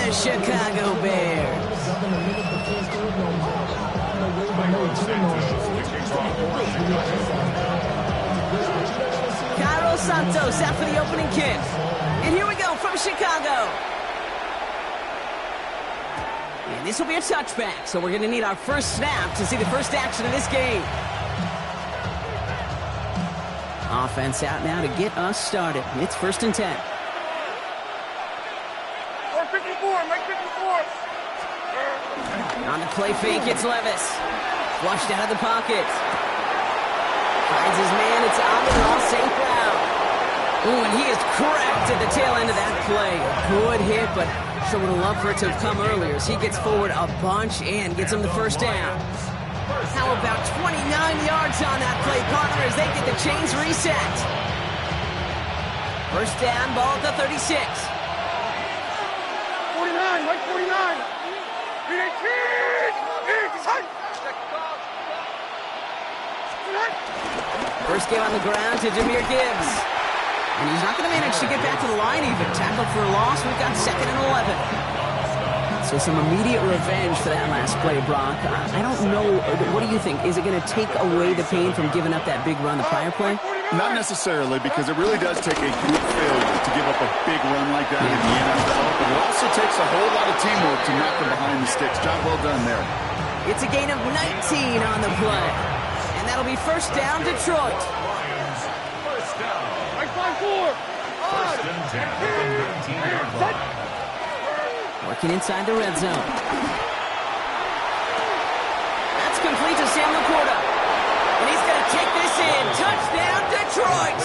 the Chicago Bears. Cairo Santos out for the opening kick. And here we go from Chicago. And this will be a touchback, so we're going to need our first snap to see the first action of this game. Offense out now to get us started. It's 1st and 10. 454, Mike 54. On the play fake, it's Levis. Flushed out of the pocket. Finds his man, it's Amon St. Brown. Ooh, and he is cracked at the tail end of that play. Good hit, but sure would have loved for it to have come earlier as he gets forward a bunch and gets him the first down. How about 29 yards on that play, partner, as they get the chains reset. First down, ball at the 36. 49, Mike 49. First game on the ground to Jahmyr Gibbs. And he's not going to manage to get back to the line even. Tackled for a loss. We've got 2nd and 11. So some immediate revenge for that last play, Brock. I don't know. What do you think? Is it going to take away the pain from giving up that big run the prior play? Not necessarily, because it really does take a group failure to give up a big run like that in the NFL. But it also takes a whole lot of teamwork to knock them behind the sticks. Job well done there. It's a gain of 19 on the play. And that'll be first down, Detroit. First down. Mike 5-4. First and 10 at the 19-yard line. Working inside the red zone. That's complete to Sam Laporta. And he's going to take this in. Touchdown, Detroit.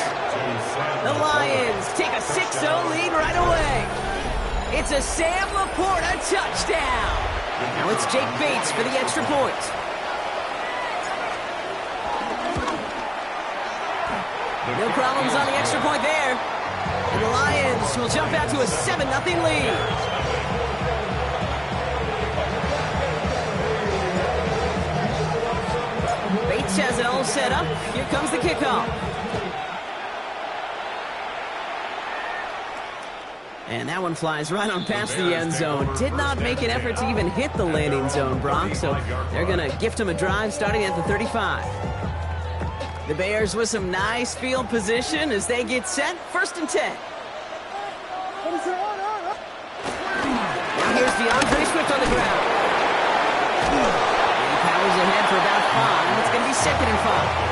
The Lions take a 6-0 lead right away. It's a Sam Laporta touchdown. Now it's Jake Bates for the extra point. No problems on the extra point there. And the Lions will jump out to a 7-0 lead. Bates has it all set up. Here comes the kickoff. And that one flies right on past the end zone. Did not make an effort to even hit the landing zone, Brock. So they're going to gift him a drive starting at the 35. The Bears with some nice field position as they get set. 1st and 10. Now here's DeAndre Swift on the ground. He powers ahead for about 5. It's going to be 2nd and 5.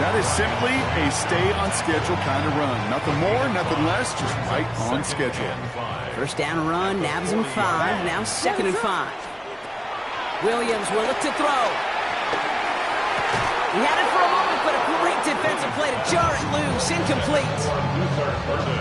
That is simply a stay-on-schedule kind of run. Nothing more, nothing less, just right on schedule. First down run, nabs him 5. Now 2nd and 5. Williams will look to throw. He had it for a moment, but a great defensive play to jar it loose. Incomplete.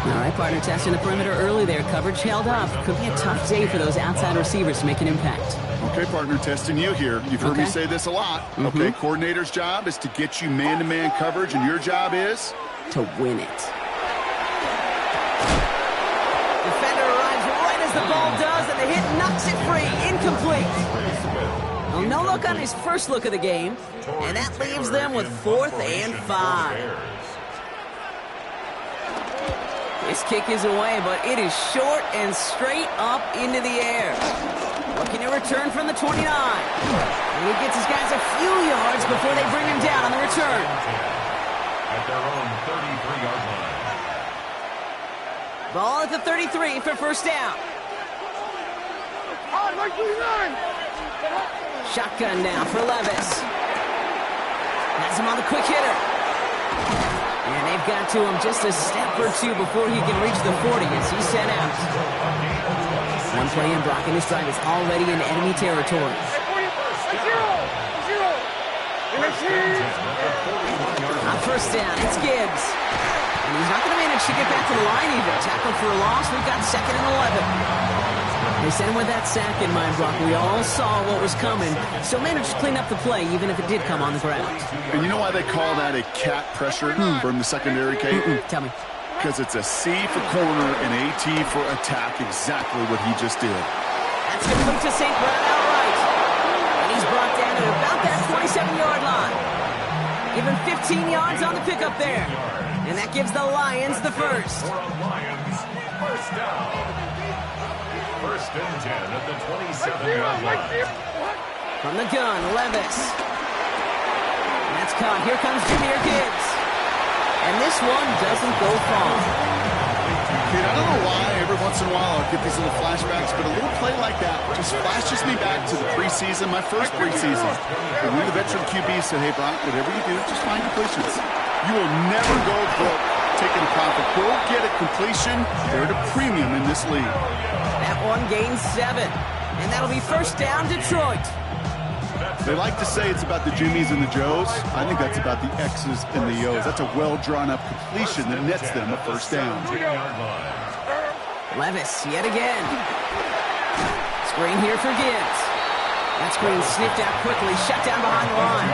All right, partner, testing the perimeter early there. Coverage held up. Could be a tough day for those outside receivers to make an impact. Okay, partner, testing you here. You've heard me say this a lot. Okay, coordinator's job is to get you man-to-man coverage, and your job is? To win it. Defender arrives right as the ball does, and the hit knocks it free. Incomplete. Well, no look on his first look of the game, and that leaves them with 4th and 5. This kick is away, but it is short and straight up into the air. Looking to return from the 29. And he gets his guys a few yards before they bring him down on the return. At their own 33-yard line. Ball at the 33 for first down. On, Mike 49. Shotgun now for Levis. Has him on the quick hitter. And they've got to him just a step or two before he can reach the 40 as he's sent out. One play in, Brock, and this drive is already in enemy territory. On first down, it's Gibbs. And he's not going to manage to get back to the line even. Tackled for a loss. We've got 2nd and 11. They sent him with that sack in mind, Brock. We all saw what was coming. Still managed to clean up the play, even if it did come on the ground. And you know why they call that a cat pressure from the secondary, Kate? Tell me. Because it's a C for corner and a T for attack, exactly what he just did. That's complete to St. Brown outright. And he's brought down at about that 27-yard line. Give him 15 yards on the pickup there. And that gives the Lions the first. For a Lions first down. First and 10 at the 27-yard line. From the gun, Levis. That's caught. Here comes Jahmyr Gibbs. And this one doesn't go far. Kid, I don't know why every once in a while I'll get these little flashbacks, but a little play like that just flashes me back to the preseason, my first preseason. And one of the veteran QBs said, hey, Brock, whatever you do, just find completions. You will never go broke taking a profit. Go get a completion. They're at a premium in this league. That one gains 7. And that'll be first down, Detroit. They like to say it's about the Jimmies and the Joes. I think that's about the X's and the O's. That's a well-drawn-up completion that nets them a first down. Levis, yet again. Screen here for Gibbs. That screen sniffed out quickly, shut down behind the line.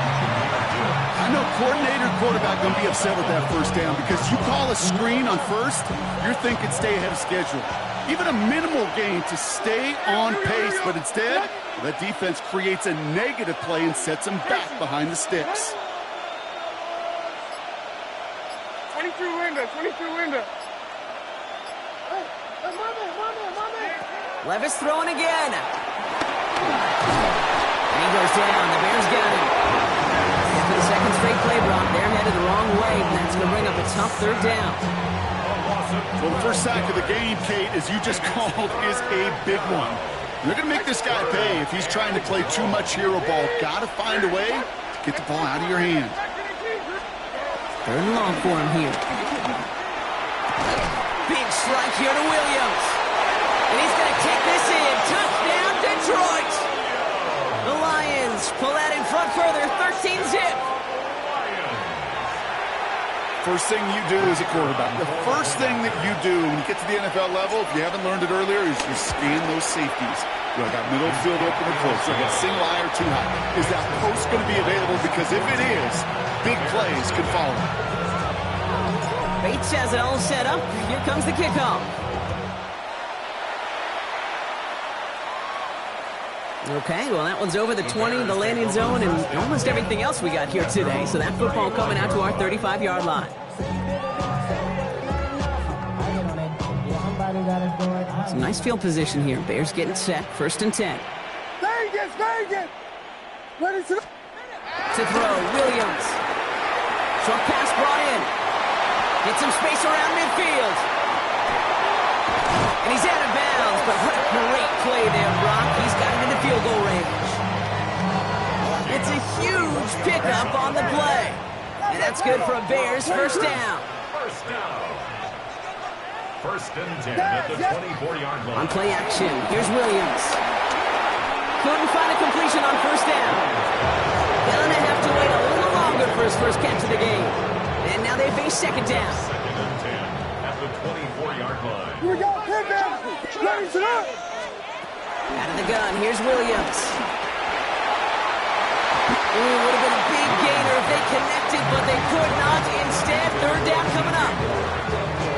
I know coordinator quarterback going to be upset with that first down because you call a screen on first, you're thinking stay ahead of schedule. Even a minimal gain to stay on pace, but instead, that defense creates a negative play and sets them back behind the sticks. 22 Linda, 22 Linda. Levis throwing again. And he goes down. The Bears got him. And for the second straight play, Brock, they're headed the wrong way, and that's going to bring up a tough third down. Well, the first sack of the game, Kate, as you just called, is a big one. They're going to make this guy pay if he's trying to play too much hero ball. Got to find a way to get the ball out of your hand. Third and long for him here. Big strike here to Williams. And he's going to kick this in. Touchdown, Detroit. The Lions pull that in front further, 13-zip. First thing you do as a quarterback, the first thing that you do when you get to the NFL level, if you haven't learned it earlier, is you scan those safeties. Do I got middle field open or close? Do I got single eye or too high? Is that post going to be available? Because if it is, big plays could follow. Bates has it all set up. Here comes the kickoff. Okay, well, that one's over the 20, the landing zone, and almost everything else we got here today. So that football coming out to our 35-yard line. Some nice field position here. Bears getting set. First and 10. Vegas. Ready to throw, Williams. Short pass brought in. Get some space around midfield. And he's out of bounds, but what a great play there, Brock. He's got it into field goal range. It's a huge pickup on the play. And that's good for a Bears first down. First and 10 at the 24-yard line. On play action, here's Williams. Couldn't find a completion on first down. Gonna have to wait a little longer for his first catch of the game. And now they face second down. Second and 10 at the 24-yard line. Here we go, ready to go. Out of the gun, here's Williams. Ooh, would have been a big gainer if they connected, but they could not. Instead, third down coming up.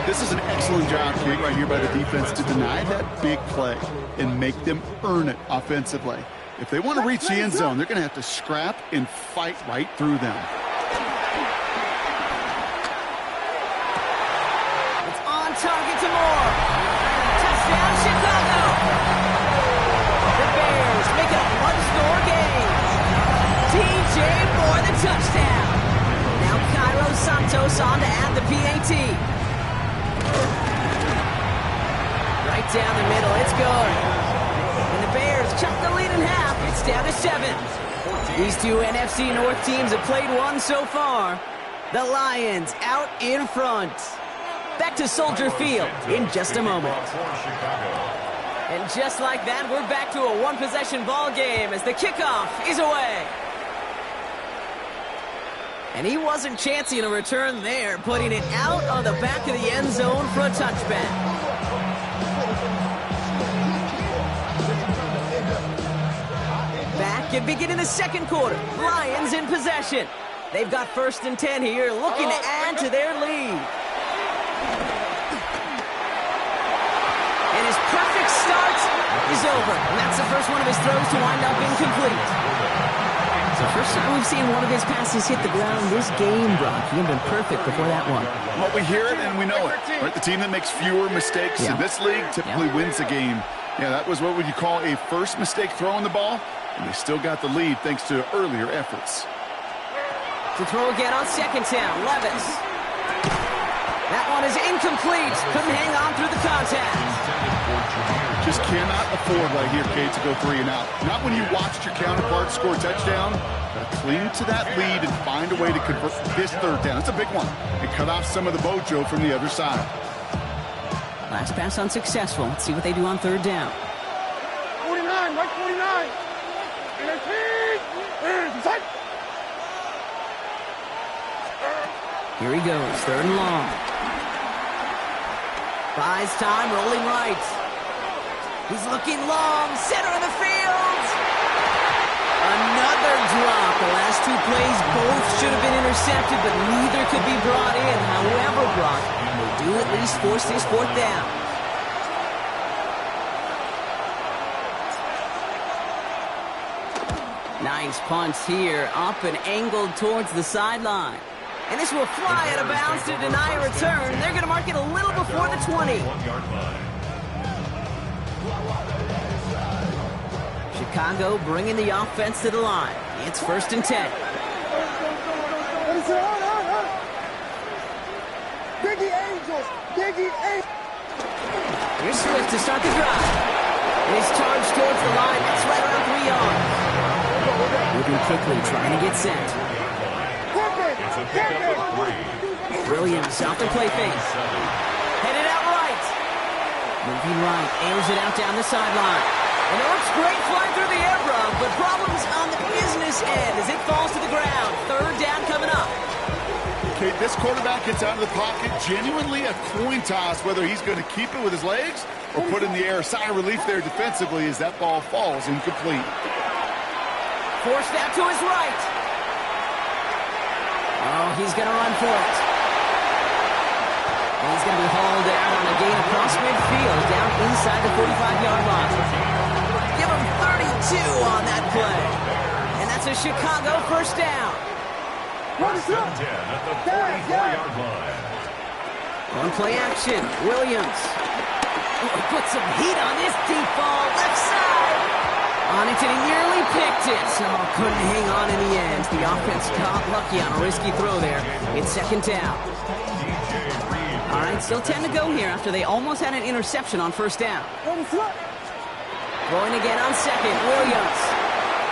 This is an excellent job, Kate, right here by the defense to deny that big play and make them earn it offensively. If they want to reach the end zone, they're going to have to scrap and fight right through them. It's on target to Moore. Touchdown, Chicago. The Bears make it a one-score game. DJ Moore, the touchdown. Now Cairo Santos on to add the PAT. Right down the middle, it's good. And the Bears chop the lead in half. It's down to 7. These two NFC North teams have played one so far. The Lions out in front. Back to Soldier Field in just a moment. And just like that, we're back to a one-possession ball game as the kickoff is away. And he wasn't chancing a return there, putting it out on the back of the end zone for a touchback. Back and beginning the second quarter. Lions in possession. They've got first and 10 here, looking to add to their lead. And his perfect start is over. And that's the first one of his throws to wind up incomplete. It's the first time we've seen one of his passes hit the ground this game, Brock. He had been perfect before that one. Well, we hear it and we know it. Right? The team that makes fewer mistakes in this league typically wins the game. Yeah, that was what would you call a first mistake throwing the ball, and they still got the lead thanks to earlier efforts. To throw again on second down, Levis. That one is incomplete. Couldn't hang on through the contact. Just cannot afford right here, Kate, to go 3 and out. Not when you watched your counterpart score a touchdown. Got to cling to that lead and find a way to convert this third down. It's a big one. And cut off some of the mojo from the other side. Last pass unsuccessful. Let's see what they do on third down. 49, Mike 49. Here he goes, third and long. Buys time, rolling right. He's looking long, center of the field. Another drop. The last 2 plays both should have been intercepted, but neither could be brought in. However, Brock will do at least force this fourth down. Nice punch here, up and angled towards the sideline. And this will fly out of bounds to deny a return. They're going to mark it a little before the 20. Chicago bringing the offense to the line. It's 1st and 10. Biggie Angels. Biggie Angels. Here's Swift to start the drive. And he's charged towards the line. That's right around 3 yards. Moving quickly, trying to get set. Williams off the play face. Headed out right. Moving right, airs it out down the sideline. And it looks great flying through the air, Brock, but problems on the business end as it falls to the ground. Third down coming up. Okay, this quarterback gets out of the pocket. Genuinely a coin toss whether he's going to keep it with his legs or put in the air. Sigh of relief there defensively as that ball falls incomplete. Forced out to his right. Oh, he's going to run for it. And he's going to be hauled out on a gain across midfield, down inside the 45-yard line. Give him 32 on that play. And that's a Chicago first down. First and 10 at the 44-yard line. On play action, Williams. Oh, he put some heat on this deep ball, left side. On it, and he nearly picked it. So couldn't hang on in the end. The offense got lucky on a risky throw there. It's 2nd down. All right, still 10 to go here after they almost had an interception on 1st down. Going again on 2nd, Williams.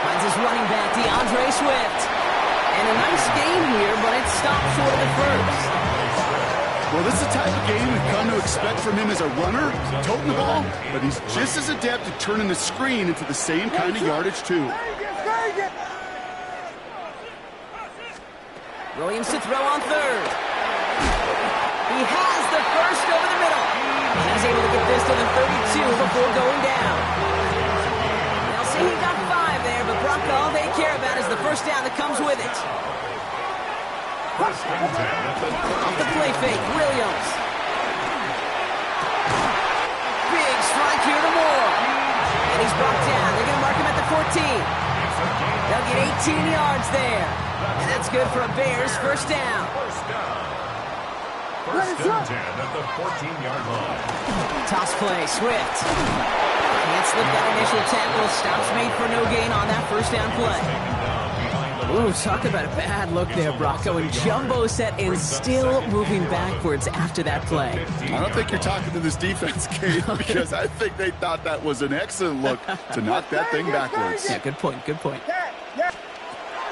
Finds his running back, DeAndre Swift. And a nice game here, but it stopped short of the first. Well, this is the type of game we've come to expect from him as a runner, toting the ball, but he's just as adept at turning the screen into the same kind of yardage, too. Williams to throw on 3rd. He has the first over the middle. And he's able to get this to the 32 before going down. They'll say he got 5 there, but Brock, all they care about is the first down that comes with it. First and 10 at the 30. Off the play fake, Williams. Big strike here to Moore. And he's brought down. They're going to mark him at the 14. They'll get 18 yards there. And that's good for a Bears first down. First and 10 at the 14-yard line. Toss play, Swift. Can't slip that initial tackle. Stops made for no gain on that first down play. Ooh, talk about a bad look there, Brocco. And jumbo set and still moving backwards after that play. I don't think you're talking to this defense, Kate, because I think they thought that was an excellent look to knock that thing backwards. Yeah, good point, good point.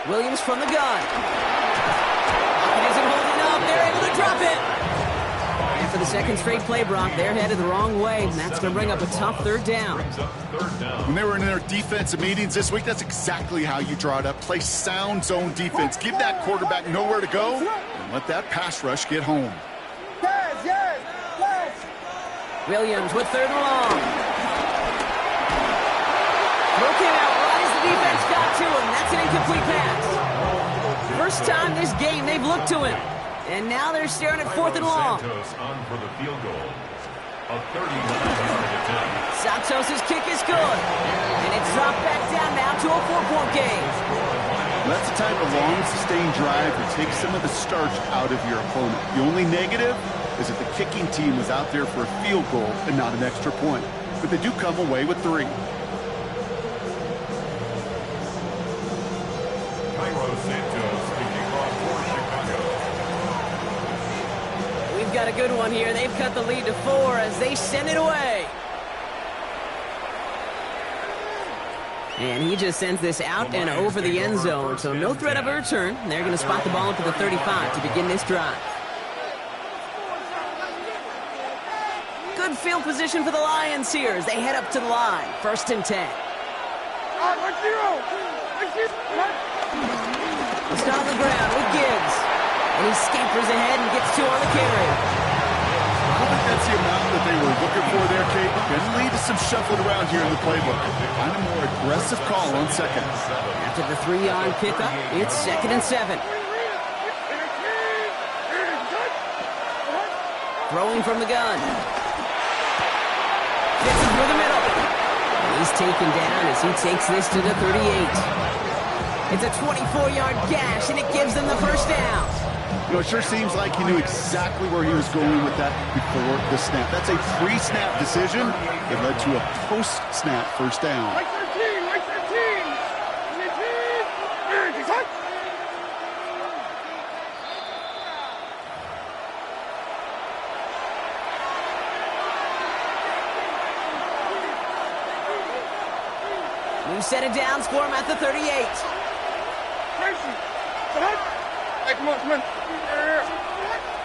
Williams from the gun. It isn't holding up. They're able to drop it. And for the second straight play, Brock, they're headed the wrong way, and that's going to bring up a tough third down. When they were in their defensive meetings this week, that's exactly how you draw it up. Play sound zone defense. Give that quarterback nowhere to go, and let that pass rush get home. Williams with 3rd and long. Broken out right as the defense got to him. That's an incomplete pass. First time this game they've looked to him. And now they're staring at 4th and long. Santos on for the field goal. A 39-yard attempt. Santos' kick is good. And it's dropped back down now to a 4-point game. That's the type of long, sustained drive that takes some of the starch out of your opponent. The only negative is that the kicking team was out there for a field goal and not an extra point. but they do come away with 3. We've got a good one here. They've cut the lead to 4 as they send it away. And he just sends this out and over the end zone, so no threat of a return. They're going to spot the ball up at the 35 to begin this drive. Good field position for the Lions here as they head up to the line. 1st and 10. He's on the ground with Gibbs. And he scampers ahead and gets 2 on the carry. I don't think that's the amount that they were looking for there, Kate. Can lead to some shuffling around here in the playbook. Find a more aggressive call on 2nd. After the 3-yard pickup, it's 2nd and 7. Throwing from the gun. Gets it through the middle. He's taken down as he takes this to the 38. It's a 24-yard gash, and it gives them the 1st down. You know, it sure seems like he knew exactly where he was going with that before the snap. That's a pre-snap decision that led to a post-snap 1st down. Right 13, right 13. We set it down, score him at the 38. Tracy, hey, come on.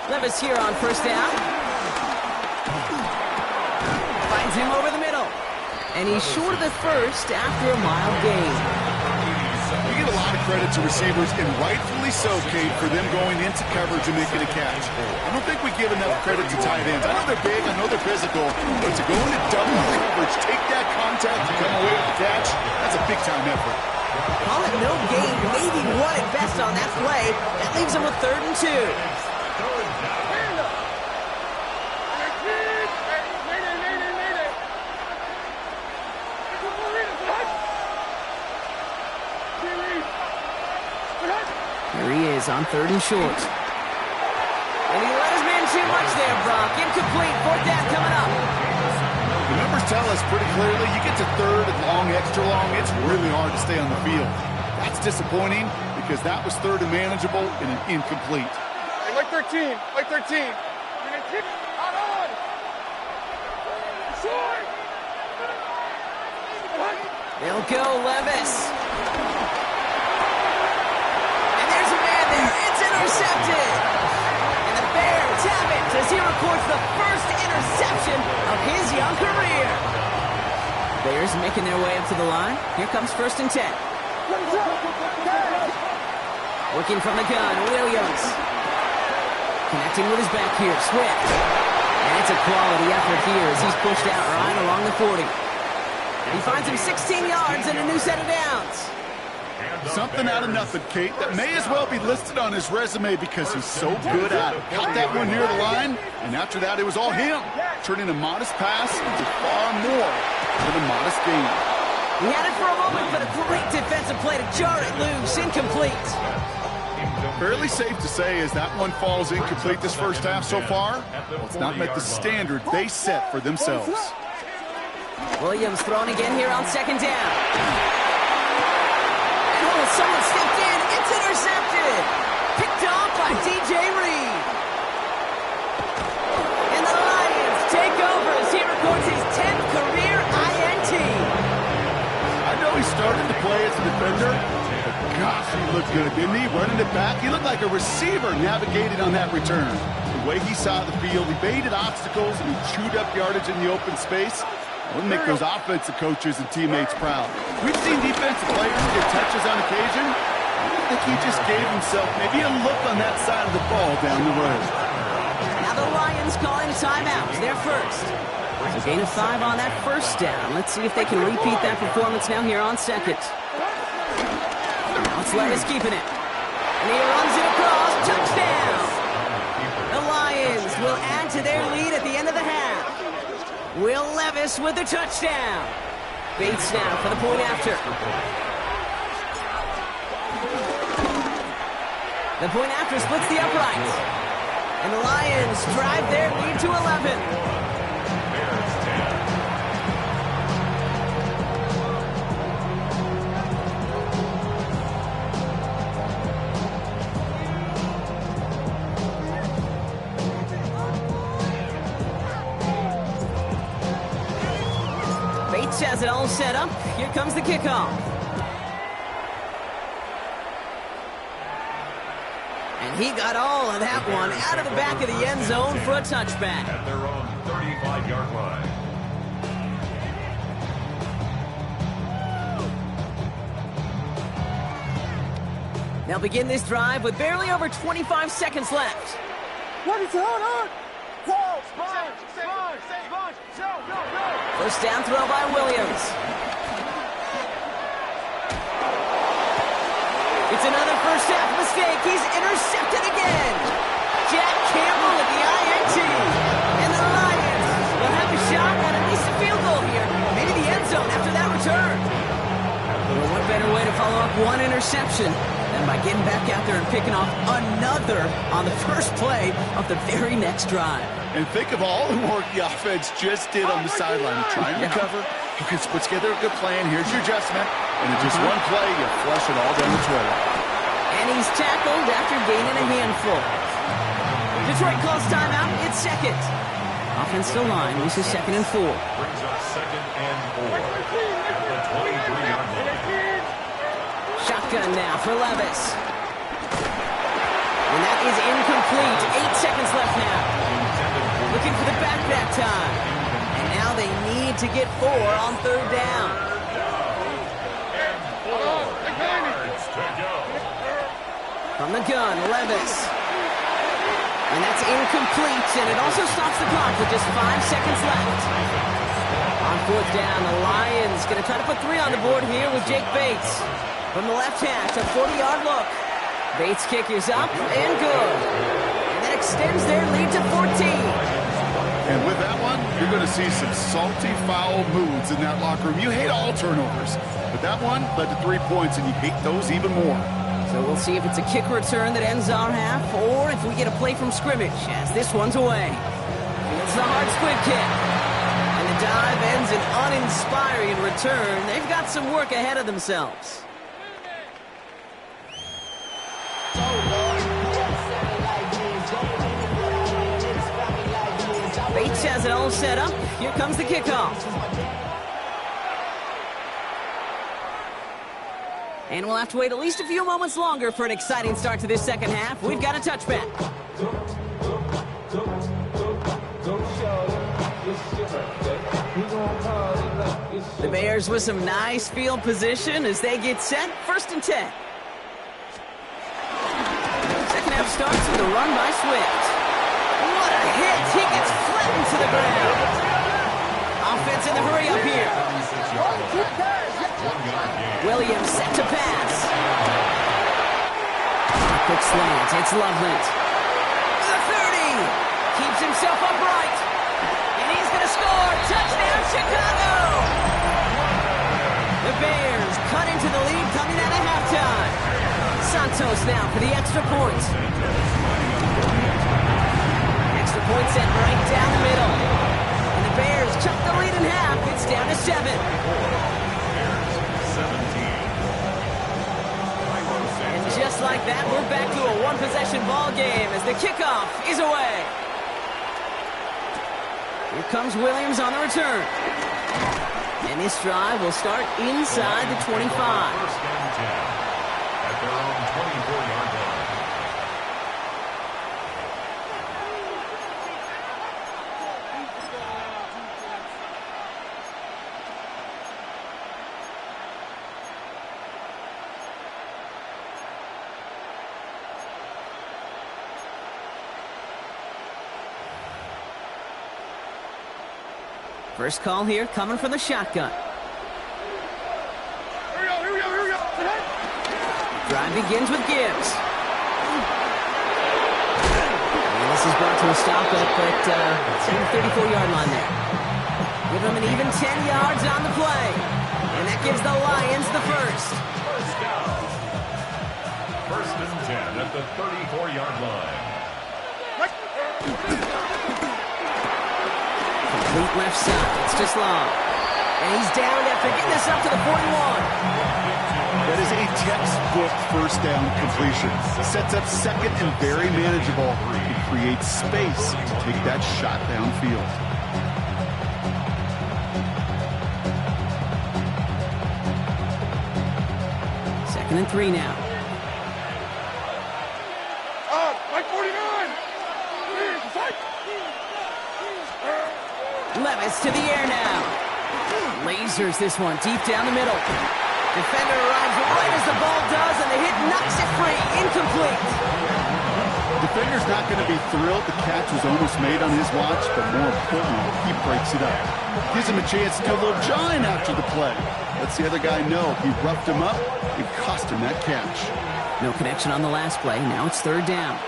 Levis here on 1st down. Finds him over the middle. And he's short of the 1st after a mild gain. You get a lot of credit to receivers, and rightfully so, Kate, for them going into coverage and making a catch. I don't think we give enough credit to tight ends. I know they're big, I know they're physical, but to go into double coverage, take that contact, and come away with the catch, that's a big-time effort. Call it no gain, maybe 1 at best on that play. That leaves him with 3rd and 2. Here he is on 3rd and short. And he let his man too much there, Brock. Incomplete. 4th down coming up. The numbers tell us pretty clearly, you get to 3rd and long, extra long, it's really hard to stay on the field. That's disappointing because that was 3rd and manageable and an incomplete. Hey, like 13, like 13. Out on. Short. They'll go Levis. And there's a man there. It's intercepted. And the Bears have it as he records the 1st interception of his young career. Bears making their way up to the line. Here comes 1st and 10. Working from the gun, Williams. Connecting with his back here, Swift. And it's a quality effort here as he's pushed out right along the 40. He finds him 16 yards and a new set of downs. Something out of nothing, Kate, that may as well be listed on his resume because he's so good at it. Caught that one near the line, and after that, it was all him. Turning a modest pass into far more than a modest gain. He had it for a moment, but a great defensive play to jar it loose. Incomplete. Fairly safe to say as that one falls incomplete this 1st half so far, well, it's not met the standard they set for themselves. Williams throwing again here on 2nd down. And someone stepped in. It's intercepted. Picked off by DJ Reed. And the Lions take over as he records his 10th career INT. I know he started to play as a defender, but gosh, he looked good, didn't he? Running it back, he looked like a receiver navigating on that return. The way he saw the field, he baited obstacles and he chewed up yardage in the open space. Wouldn't make those offensive coaches and teammates proud. We've seen defensive players get touches on occasion. I don't think he just gave himself maybe a look on that side of the ball down the road. Now the Lions calling timeout. They're first. So gain of 5 on that 1st down. Let's see if they can repeat that performance now here on 2nd. Now it's Levis keeping it. And he runs it across. Touchdown! The Lions will add to their lead at the end of the half. Will Levis with the touchdown. Bates now for the point after. The point after splits the uprights. And the Lions drive their lead to 11. Bates has it all set up. Here comes the kickoff. And he got all of that one out of the back of the end zone for a touchback. At their own 35-yard line. They'll begin this drive with barely over 25 seconds left. What is going on? Whoa, Sponge, go. First down throw by Williams. It's another first half mistake. He's intercepted again. Jack Campbell with the INT. And the Lions will have a shot at least a field goal here. Maybe the end zone after that return. Well, what better way to follow up one interception than by getting back out there and picking off another on the first play of the very next drive. And think of all the work the offense just did on the sideline. Trying to recover. You can put together a good plan. Here's your adjustment. And in just one play, you flush it all down the toilet. And he's tackled after gaining a handful. Detroit calls timeout. It's second. Offensive line loses 2nd and 4. Brings up 2nd and 4 at the 23-yard line. Shotgun now for Levis. And that is incomplete. 8 seconds left now. Looking for the back that time. And now they need to get 4 on 3rd down. From the gun, Levis. And that's incomplete, and it also stops the clock with just 5 seconds left. On 4th down, the Lions going to try to put 3 on the board here with Jake Bates. From the left hash, a 40-yard look. Bates' kick is up and good. And that extends their lead to 14. And with that one, you're going to see some salty, foul moves in that locker room. You hate all turnovers, but that one led to 3 points, and you hate those even more. So we'll see if it's a kick return that ends our half, or if we get a play from scrimmage, as this one's away. It's the hard squid kick. And the dive ends an uninspiring return. They've got some work ahead of themselves. Bates has it all set up. Here comes the kickoff. And we'll have to wait at least a few moments longer for an exciting start to this second half. We've got a touchback. The Bears with some nice field position as they get set. 1st and 10. Second half starts with a run by Swift. What a hit! He gets flattened to the ground. Offense in the hurry up here. Williams set to pass. Quick slant. It's Loveland. The 30. Keeps himself upright. And he's going to score. Touchdown, Chicago. The Bears cut into the lead coming out of halftime. Santos now for the extra point. Extra point set right down the middle. And the Bears chuck the lead in half. It's down to 7. And just like that, we're back to a one-possession ball game as the kickoff is away. Here comes Williams on the return. And this drive will start inside the 25. First and 10 at their own 24-yard line. First call here coming from the shotgun. Here we go. Drive begins with Gibbs. And this is brought to a stop at the 34-yard line there. Give them an even 10 yards on the play. And that gives the Lions the first. First down. 1st and 10 at the 34-yard line. Complete left side. It's just long. And he's down after getting this up to the 41. That is a textbook first down completion. Sets up 2nd and very manageable. It creates space to take that shot downfield. 2nd and 3 now. Like 49. Levis to the air now. Lasers this one deep down the middle. Defender arrives right as the ball does, and the hit knocks it free. Incomplete. Defender's not going to be thrilled the catch was almost made on his watch, but more importantly, he breaks it up. Gives him a chance to do a little jawing after the play. Lets the other guy know he roughed him up and cost him that catch. No connection on the last play. Now it's 3rd down.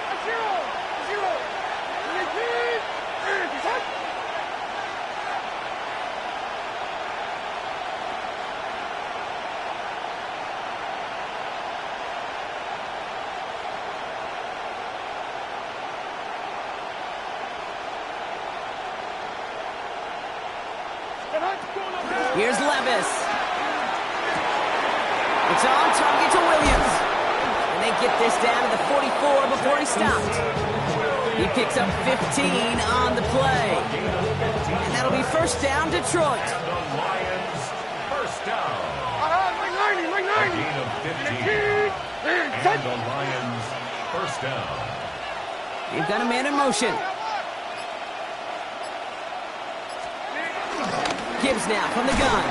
Here's Levis. It's on target to Williams. And they get this down to the 44 before he stopped. He picks up 15 on the play. And that'll be 1st down, Detroit. The Lions, 1st down. Like 90. Gain of 15. And the Lions, 1st down. They've got a man in motion. Gibbs now from the gun.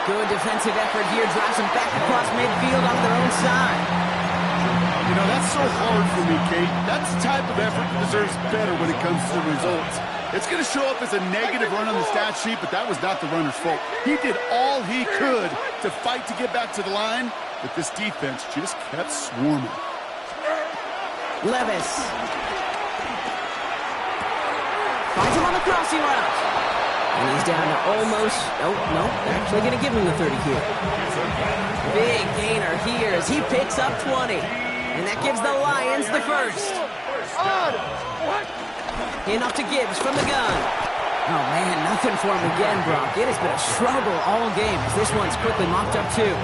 Good defensive effort here. Drives them back across midfield on their own side. You know, that's so hard for me, Kate. That's the type of effort that deserves better when it comes to the results. It's going to show up as a negative run on the stat sheet, but that was not the runner's fault. He did all he could to fight to get back to the line, but this defense just kept swarming. Levis. Finds him on the crossing route. And he's down to almost... Oh, no. They're actually going to give him the 30 here. Big gainer here as he picks up 20. And that gives the Lions the 1st. Hand off to Gibbs from the gun. Oh, man, nothing for him again, Brock. It has been a struggle all game as this one's quickly mopped up, too.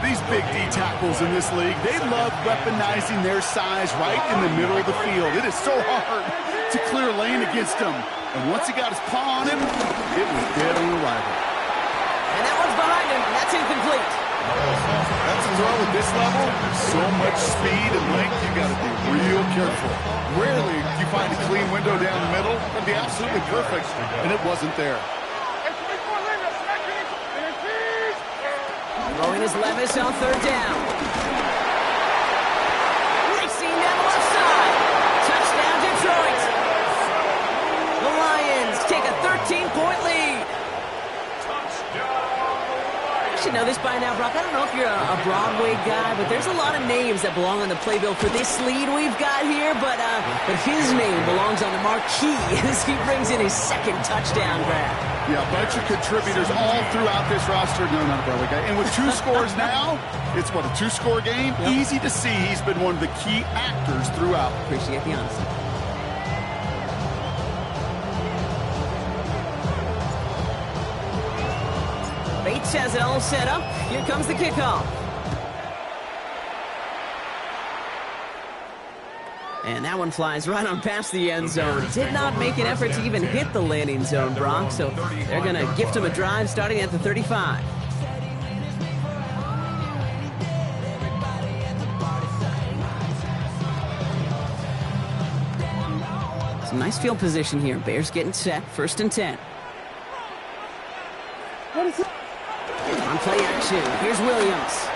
These big D tackles in this league, they love weaponizing their size right in the middle of the field. It is so hard to clear lane against him. And once he got his paw on him, it was dead on arrival. And that one's behind him. That's incomplete. That's a throw at this level. So much speed and length, you got to be real careful. Rarely do you find a clean window down the middle. It'd be absolutely perfect, and it wasn't there. Throwing his Levis on 3rd down. Racing down the left side. Touchdown, Detroit. The Lions take a 13-point lead. You should know this by now, Brock. I don't know if you're a Broadway guy, but there's a lot of names that belong on the playbill for this lead we've got here, but his name belongs on the marquee as he brings in his 2nd touchdown grab. Yeah, a bunch of contributors all throughout this roster. No, not a Broadway guy. And with 2 scores now, it's what, a 2-score game? Yep. Easy to see he's been one of the key actors throughout. Appreciate the honesty. Bates has it all set up. Here comes the kickoff. And that one flies right on past the end zone. Did not make an effort to even hit the landing zone, Brock. So they're going to gift him a drive starting at the 35. Some nice field position here. Bears getting set. 1st and 10. On play action, here's Williams.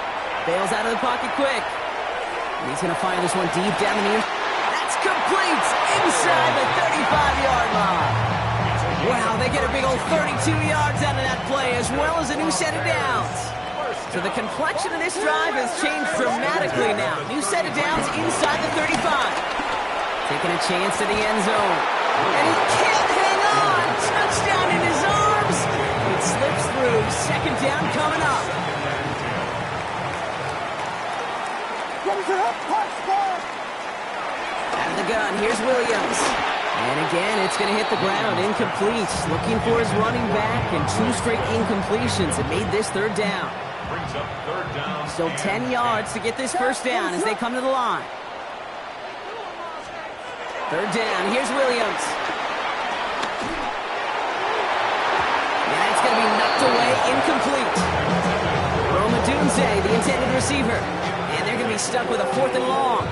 Bails out of the pocket quick. And he's going to fire this one deep down the knee. That's complete inside the 35-yard line. Wow, they get a big old 32 yards out of that play as well as a new set of downs. So the complexion of this drive has changed dramatically now. New set of downs inside the 35. Taking a chance to the end zone. And he can't hang on. Touchdown in his arms. It slips through. 2nd down coming up. Out of the gun, here's Williams. And again, it's going to hit the ground. Incomplete. Looking for his running back, and 2 straight incompletions. It made this 3rd down. Brings up 3rd down. Still 10 yards to get this 1st down as they come to the line. 3rd down, here's Williams. And it's going to be knocked away the intended receiver. And they're going to be stuck with a 4th and long.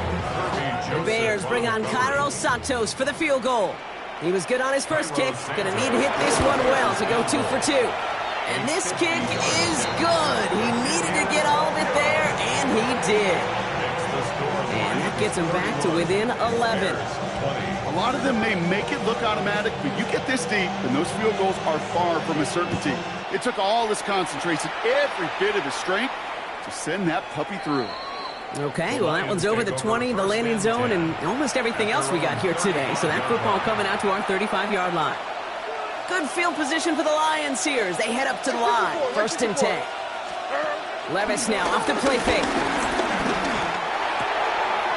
The Bears bring on Cairo Santos for the field goal. He was good on his first kick. Going to need to hit this one well to go 2 for 2. And this kick is good. He needed to get all of it there, and he did. And that gets him back to within 11. A lot of them may make it look automatic, but you get this deep, and those field goals are far from a certainty. It took all his concentration, every bit of his strength, to send that puppy through. Okay, well, that one's over the 20, the landing zone, and almost everything else we got here today. So that football coming out to our 35-yard line. Good field position for the Lions here as they head up to the line. 1st and 10. Levis now off the play fake.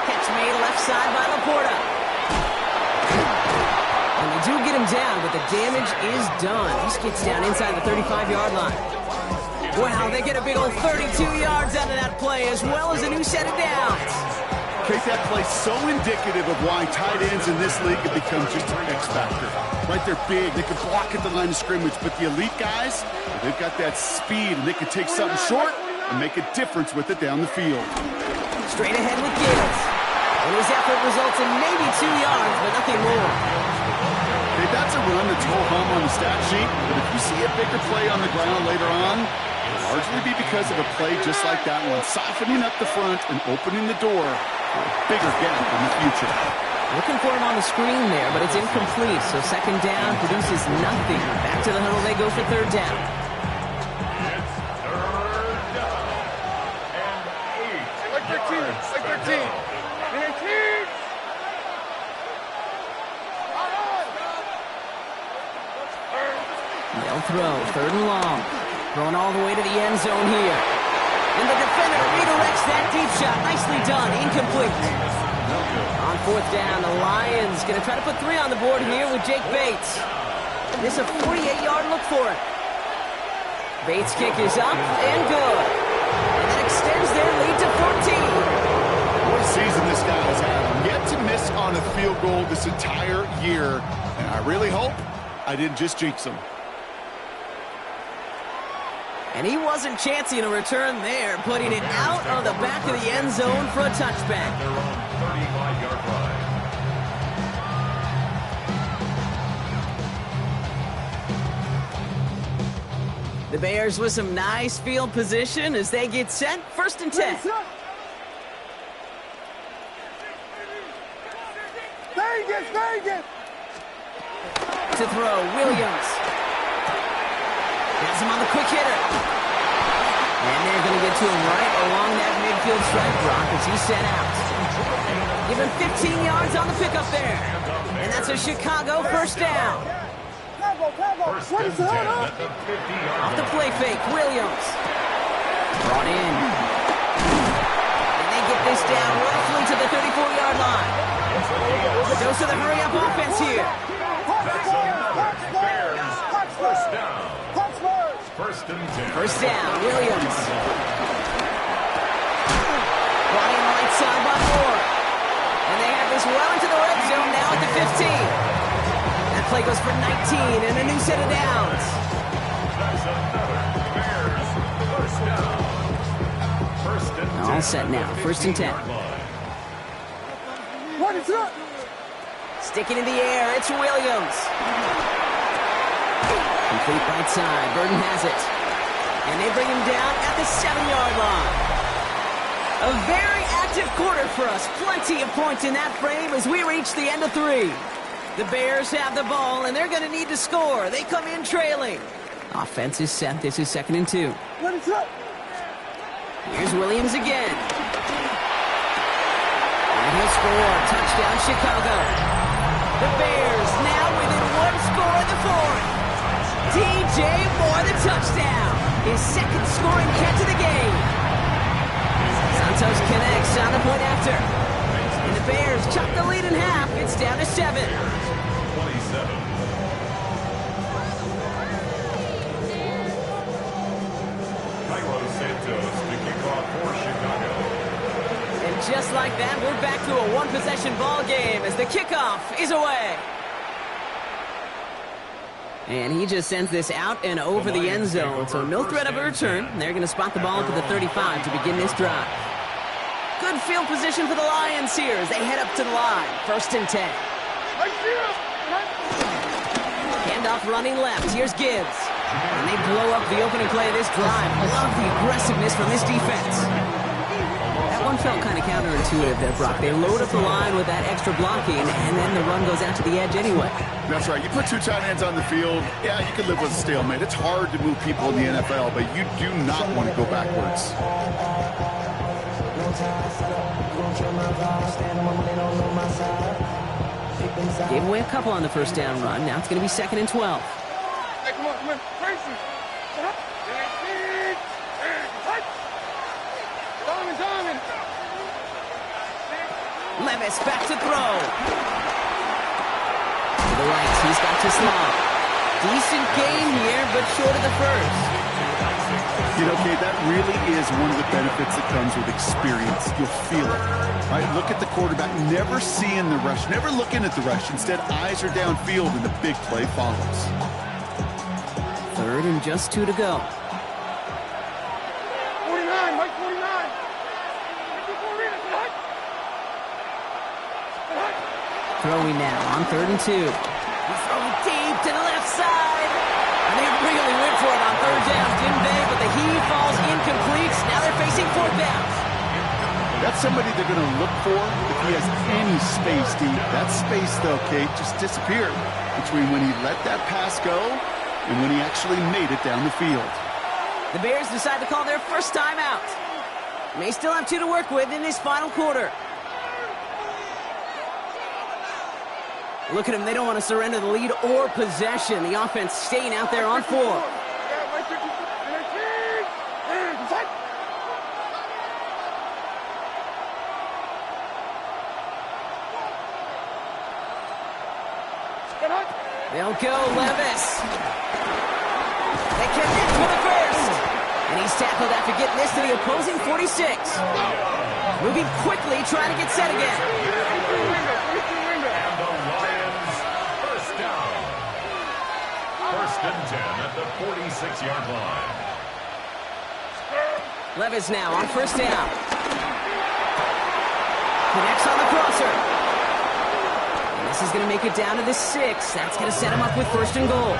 Catch made left side by Laporta. And they do get him down, but the damage is done. He gets down inside the 35-yard line. Wow, they get a big old 32 yards out of that play, as well as a new set of downs. Kate, that play so indicative of why tight ends in this league have become just an X factor. Right, they're big, they can block at the line of scrimmage, but the elite guys, they've got that speed, and they can take something short and make a difference with it down the field. Straight ahead with Gibbs. And his effort results in maybe 2 yards, but nothing more. Hey, that's a run that's ho-hum on the stat sheet, but if you see a bigger play on the ground later on, it'll largely be because of a play just like that one, softening up the front and opening the door for a bigger gap in the future. Looking for him on the screen there, but it's incomplete, so 2nd down produces nothing. Back to the huddle they go for 3rd down. Like 13. Like 13. 19. They'll throw. 3rd and long. Throwing all the way to the end zone here. And the defender redirects that deep shot. Nicely done. Incomplete. On 4th down, the Lions going to try to put 3 on the board here with Jake Bates. This is a 48-yard look for it. Bates' kick is up and good. And that extends their lead to 14. What a season this guy has had. Yet to miss on a field goal this entire year. And I really hope I didn't just jinx him. And he wasn't chancing a return there, putting it out of the back of the end zone for a touchback. They're on 35-yard line. The Bears with some nice field position as they get set. 1st and 10. Vegas. To throw, Williams. Has him on the quick hitter. And they're going to get to him right along that midfield stripe block as he's set out. Give him 15 yards on the pickup there. And that's a Chicago 1st down. First and 10 at the 50-yard Off the play fake, Williams. Brought in. And they get this down roughly to the 34-yard line. Dose of the hurry-up offense here. Bears, 1st down. 1st and 10. 1st down, Williams. Brought in right side by Moore. And they have this well into the red zone now at the 15. That play goes for 19 and a new set of downs. That's another Bears 1st down. 1st and 10. All set now, 1st and 10. What is up? Sticking in the air, it's Williams. Complete right side, Burton has it. And they bring him down at the 7-yard line. A very active quarter for us. Plenty of points in that frame as we reach the end of 3. The Bears have the ball, and they're going to need to score. They come in trailing. Offense is set. This is 2nd and 2. What is up? Here's Williams again. And he'll score. Touchdown, Chicago. The Bears now within 1 score in the 4th. DJ Moore, the touchdown. His 2nd scoring catch of the game. Santos connects on the point after. And the Bears chop the lead in half. It's down to 7. 27. Cairo Santos to kick off for Chicago. And just like that, we're back to a 1-possession ball game as the kickoff is away. And he just sends this out and over the end zone, so no threat of a return. They're going to spot the ball at the 35 to begin this drive. Good field position for the Lions here as they head up to the line. 1st and 10. Handoff running left. Here's Gibbs. And they blow up the opening play of this drive. Love the aggressiveness from this defense. That one felt kind of counterintuitive there, Brock. They load up the line with that extra blocking, and then the run goes out to the edge anyway. That's right. You put 2 tight ends on the field, yeah, you can live with a stalemate. It's hard to move people in the NFL, but you do not want to go backwards. Gave away a couple on the first down run. Now it's going to be 2nd and 12. Hey, come on, Tracy. Shut up. Diamond. Levis back to throw. To the right, he's got to Slaw. Decent gain here, but short of the first. You know, Kate, that really is one of the benefits that comes with experience. You'll feel it. Right? Look at the quarterback, never seeing the rush, never looking at the rush. Instead, eyes are downfield, and the big play follows. 3rd and just 2 to go. 49, Mike 49. Throwing now on 3rd and 2. He's throwing deep to the left side. And they really went for it on 3rd down, didn't they? But the heave falls incomplete. Now they're facing 4th down. That's somebody they're going to look for if he has any space deep. That space, though, Kate, just disappeared between when he let that pass go and when he actually made it down the field. The Bears decide to call their first timeout. May still have 2 to work with in this final quarter. Look at them. They don't want to surrender the lead or possession. The offense staying out there on 4. They'll go Levis. They kept it for the first. And he's tackled after getting this to the opposing 46. Moving quickly, trying to get set again. And the Lions, first down. 1st and 10 at the 46-yard line. Levis now on 1st down. Connects on the crosser. This is going to make it down to the 6. That's going to set him up with 1st and goal.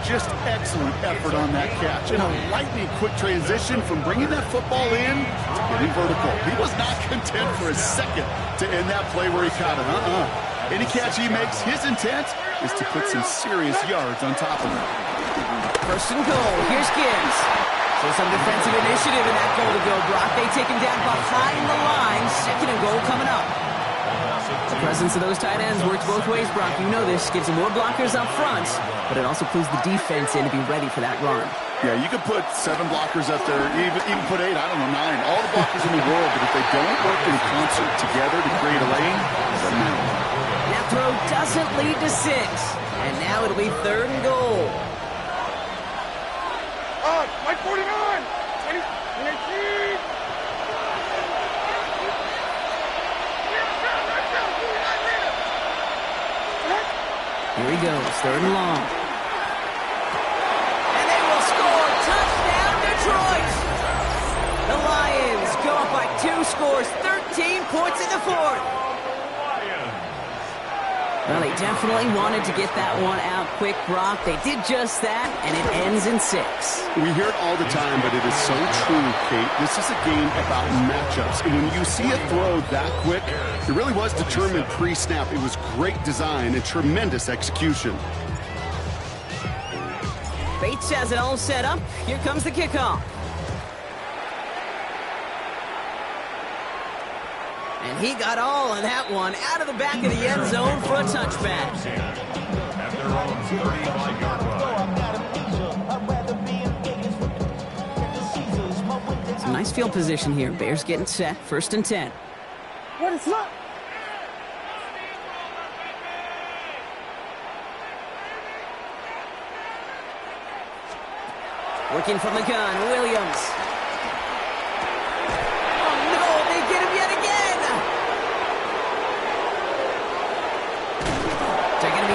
Just excellent effort on that catch. And a lightning quick transition from bringing that football in to getting vertical. He was not content for a second to end that play where he caught it. Any catch he makes, his intent is to put some serious yards on top of it. 1st and goal. Here's Gibbs. So some defensive initiative in that goal to go, Brock. They take him down behind the line. 2nd and goal coming up. The presence of those tight ends works both ways, Brock. You know this. Gives them more blockers up front, but it also clues the defense in to be ready for that run. Yeah, you could put 7 blockers up there, even put 8, I don't know, 9. All the blockers in the world, but if they don't work in concert together to create a lane, it doesn't matter. That throw doesn't lead to 6. And now it'll be 3rd and goal. Mike 49. 20, 18. Here he goes, 3rd and long. And they will score. Touchdown, Detroit! The Lions go up by 2 scores, 13 points in the 4th. Well, they definitely wanted to get that one out quick, Brock. They did just that, and it ends in 6. We hear it all the time, but it is so true, Kate. This is a game about matchups. And when you see a throw that quick, it really was determined pre-snap. It was great design and tremendous execution. Bates has it all set up. Here comes the kickoff. And he got all of that one out of the back of the end zone for a touchback. At their own 35-yard line. Some nice field position here. Bears getting set. 1st and 10. What is up? Working from the gun, Williams.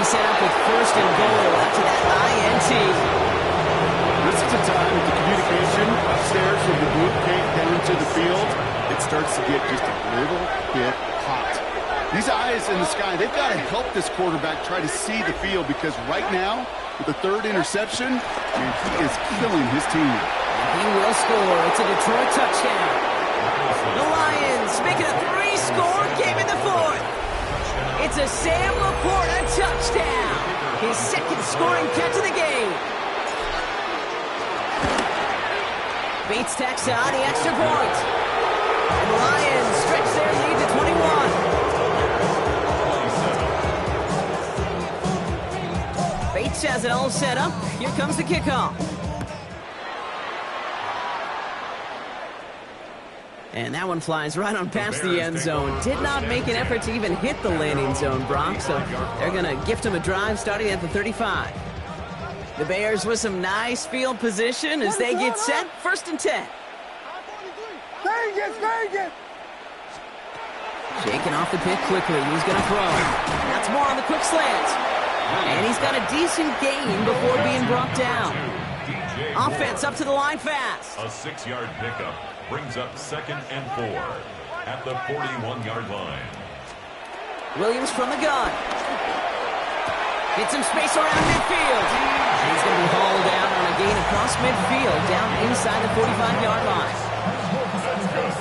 set up with first and goal after that INT. This is the time with the communication upstairs from the group came down to the field. It starts to get just a little bit hot. These eyes in the sky, they've got to help this quarterback try to see the field because right now, with the third interception, man, he is killing his team. He will score. It's a Detroit touchdown. The Lions make it a 3-score game in the fourth. It's a Sam Laporta touchdown. His second scoring catch of the game. Bates tacks on the extra point. And the Lions stretch their lead to 21. Bates has it all set up. Here comes the kickoff. And that one flies right on past the end zone. Did not make an effort to even hit the landing zone, Brock. So they're going to gift him a drive starting at the 35. The Bears with some nice field position as they get set. First and 10. Shaking off the pick quickly. He's going to throw. That's more on the quick slant. And he's got a decent gain before being brought down. Offense up to the line fast. A 6-yard pickup brings up 2nd and 4 at the 41-yard line. Williams from the gun. Gets some space around midfield. And he's going to be hauled out on a gain across midfield down inside the 45-yard line.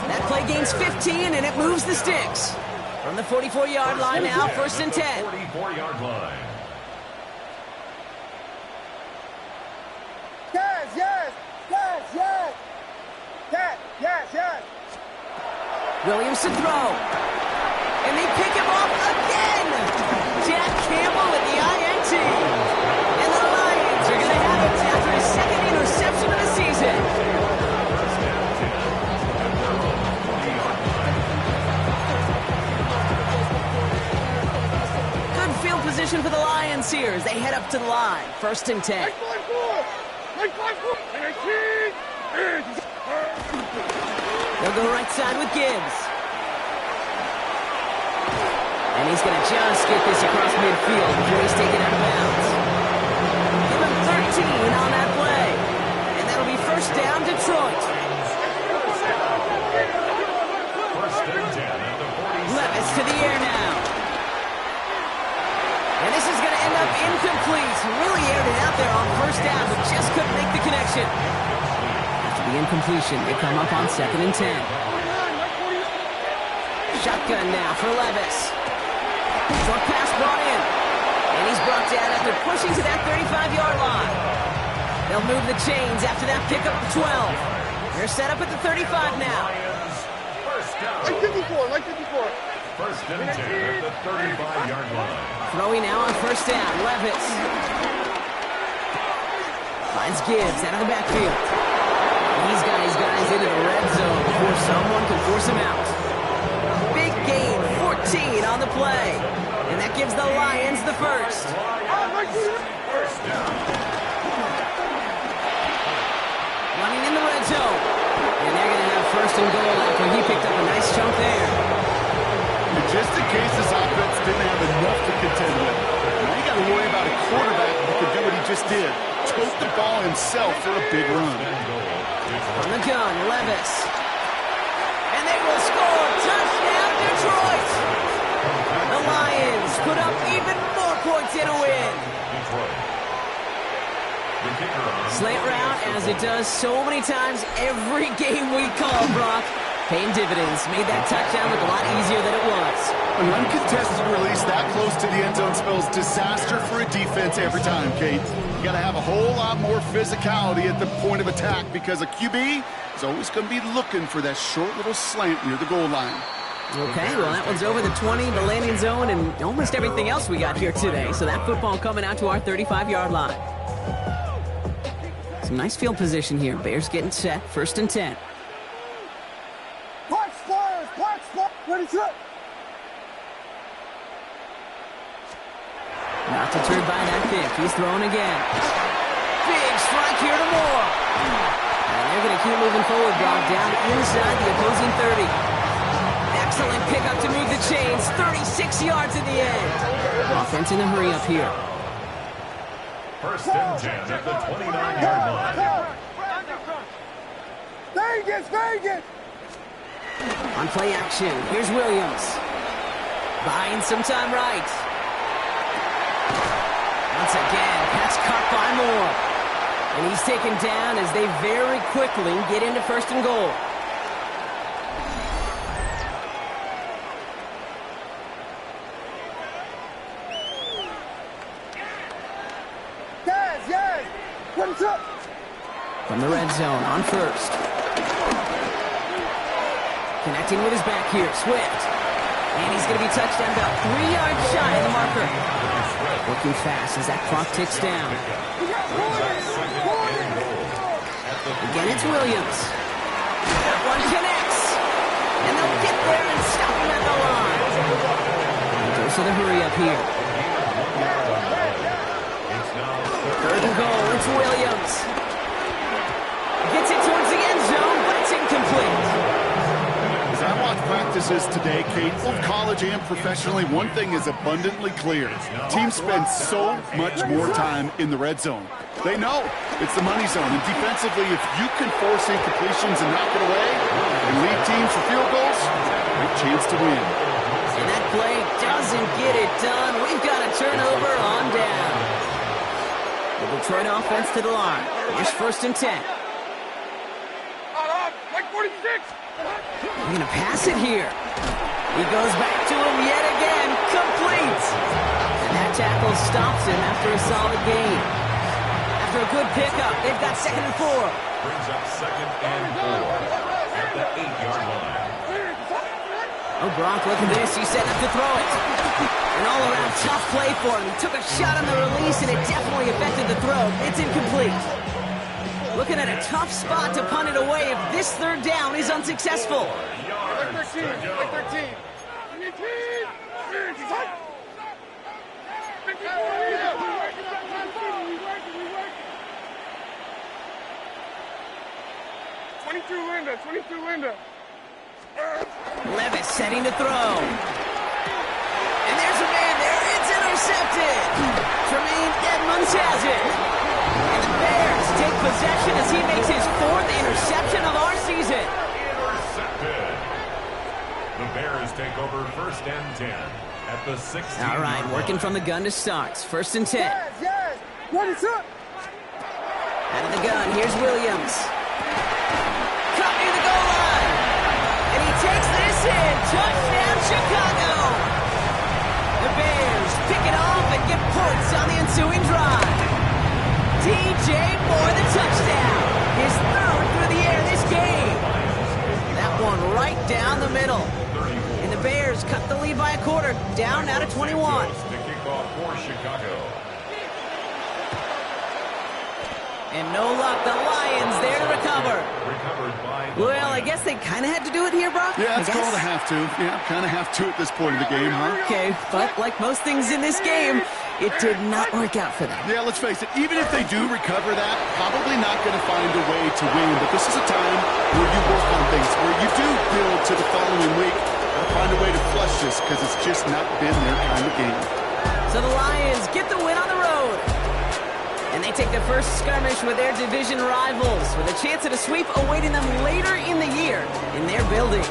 That play gains 15, and it moves the sticks. From the 44-yard line now, first and 10. 44-yard line. Yes. Williams to throw. And they pick him off again. Jack Campbell at the INT. And the Lions are going to have it after his second interception of the season. Good field position for the Lions here as they head up to the line. First and 10. They'll go right side with Gibbs. And he's going to just get this across midfield before he's taken out of bounds. Give him 13 on that play. And that'll be first down, Detroit. First and 10 at the 40. Levis to the air now. And this is going to end up incomplete. Really aired it out there on first down, but just couldn't make the connection. The incompletion, they come up on 2nd and 10. Shotgun now for Levis. Short pass brought in. And he's brought down after pushing to that 35-yard line. They'll move the chains after that pickup of 12. They're set up at the 35 now. Like 54. First and 10 at the 35-yard line. Throwing now on first down, Levis. Finds Gibbs out of the backfield. He's got his guys into the red zone before someone can force him out. Big gain, 14 on the play. And that gives the Lions the first. First down. Running in the red zone. And they're going to have first and goal after he picked up a nice chunk there. And just in case this offense didn't have enough to contend with, now you got to worry about a quarterback who can do what he just did. Tote the ball himself for a big run. From the gun, Levis. And they will score. Touchdown, Detroit. The Lions put up even more points in a win. Slant route, as it does so many times every game we call, Brock. Paying dividends. Made that touchdown look a lot easier than it was. An uncontested release that close to the end zone spells disaster for a defense every time, Kate. You got to have a whole lot more physicality at the point of attack because a QB is always going to be looking for that short little slant near the goal line. Okay, well, that one's over the 20, the landing zone, and almost everything else we got here today. So that football coming out to our 35-yard line. Some nice field position here. Bears getting set. First and 10. Watch Spurs! Ready, trip! Not deterred by that pick. He's throwing again. Big strike here to Moore. And they're going to keep moving forward, Brock, down inside the opposing 30. Excellent pickup to move the chains. 36 yards in the end. Offense in a hurry up here. First and 10 at the 29-yard line. Vegas, Vegas! On play action, here's Williams. Buying some time right. Once again, pass caught by Moore. And he's taken down as they very quickly get into first and goal. Yes! What's up? From the red zone on first. Connecting with his back here, Swift. And he's going to be touched down about 3 yards shy of the marker. Working fast as that clock ticks down. Again, it's Williams. That one connects. And they'll get there and stop him at the line. And goes to the hurry up here. Third and goal, it's Williams. Gets it towards the end zone, but it's incomplete. As I watch practices today, Kate, both college and professionally, one thing is abundantly clear. Teams spend so much more time in the red zone. They know it's the money zone. And defensively, if you can force incompletions and knock it away and lead teams for field goals, great chance to win. And that play doesn't get it done. We've got a turnover on down. The Detroit offense to the line. Here's first and 10. Like 46! They're going to pass it here. He goes back to him yet again. Complete. And that tackle stops him after a solid gain. After a good pickup, they've got second and 4. Brings up second and 4 at the 8-yard line. Oh, Gronk, look at this. He's setting up to throw it. An all-around tough play for him. He took a shot on the release, and it definitely affected the throw. It's incomplete. Looking at a tough spot to punt it away if this third down is unsuccessful. Like 13! Like 13! 22 Linda! 22 Linda! Levis setting to throw. And there's a man there. It's intercepted. Tremaine Edmonds has it. And the Bears take possession as he makes his 4th interception of our season. Intercepted. The Bears take over first and 10 at the 16. All right, working from the gun to start. First and 10. Yes! What is up? Out of the gun, here's Williams. Cut near the goal line. And he takes this in. Touchdown, Chicago. The Bears pick it off and get points on the ensuing drive. DJ Moore, the touchdown. His 3rd through the air this game. That one right down the middle. And the Bears cut the lead by a quarter. Down now to 21. The kickoff for Chicago. And no luck, the Lions there to recover. Recovered by the Well, I guess they kind of had to do it here, Brock. Yeah, it's I guess. called a have to. Yeah, kind of have to at this point of the game, huh? Okay, but like most things in this game, it did not work out for them. Yeah, let's face it, even if they do recover that, probably not going to find a way to win. But this is a time where you work on things, where you do build to the following week and find a way to flush this because it's just not been their kind of game. So the Lions get the win on the road. And they take their first skirmish with their division rivals with a chance at a sweep awaiting them later in the year in their building.